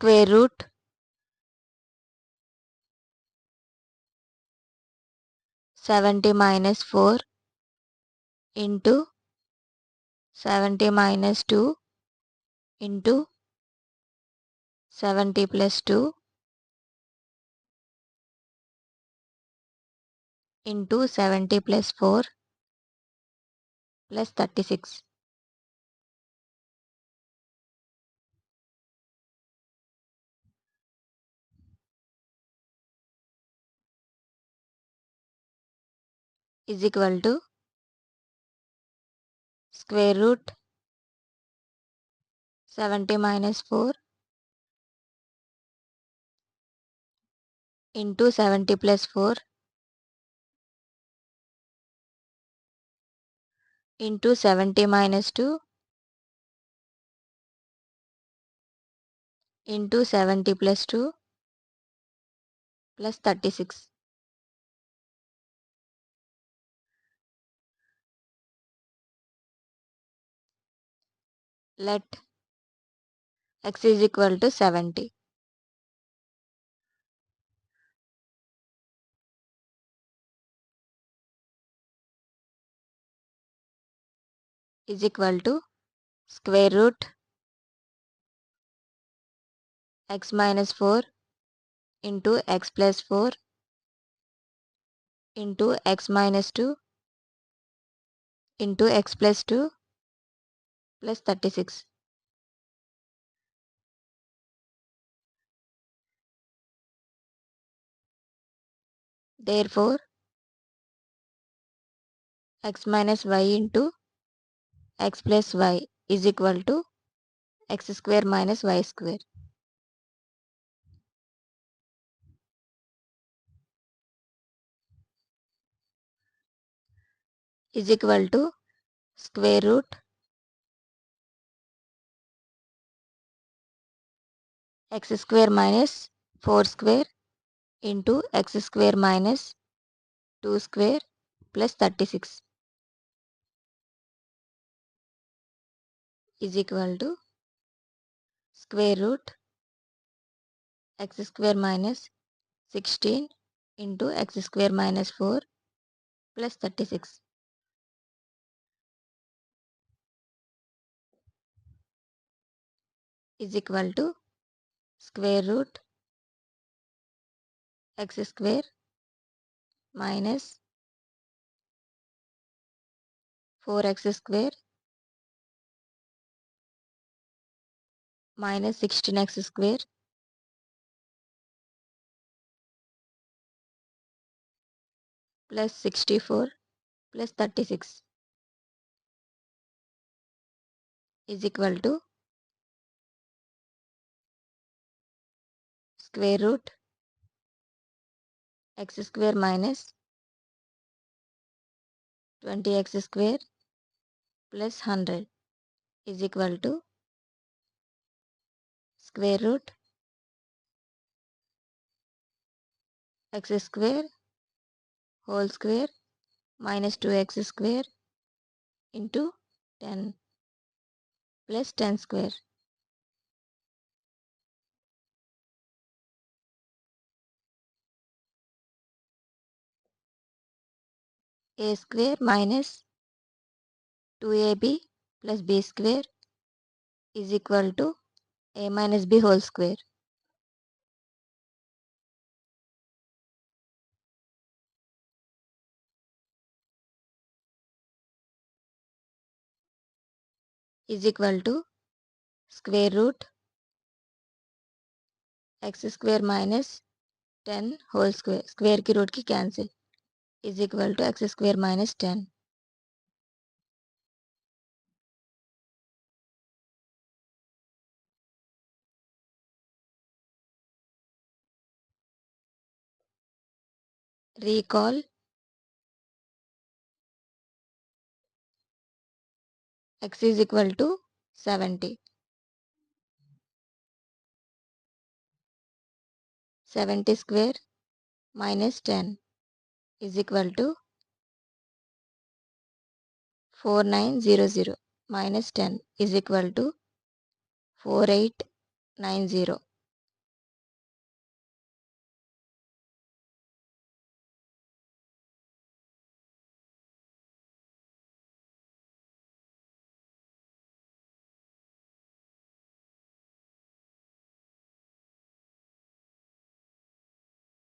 square root 70 minus 4 into 70 minus 2 into 70 plus 2 into 70 plus 4 plus 36 is equal to square root 70 minus 4 into 70 plus 4 into 70 minus 2 into 70 plus 2 plus 36. Let x is equal to 70. Is equal to square root x minus 4 into x plus 4 into x minus 2 into x plus 2 plus 36. Therefore, x minus y into x plus y is equal to x square minus y square is equal to square root x square minus 4 square into x square minus 2 square plus 36 is equal to square root x square minus 16 into x square minus 4 plus 36 is equal to square root x square minus 4x square minus 16x square plus 64 plus 36 is equal to square root x square minus 20x square plus 100 is equal to square root x square whole square minus 2x square into 10 plus 10 square a square minus 2ab plus b square is equal to a minus b whole square is equal to square root x square minus 10 whole square square की root की cancel is equal to x square minus 10. Recall x is equal to 70. 70 square minus 10 is equal to 4900 minus 10 is equal to 4890.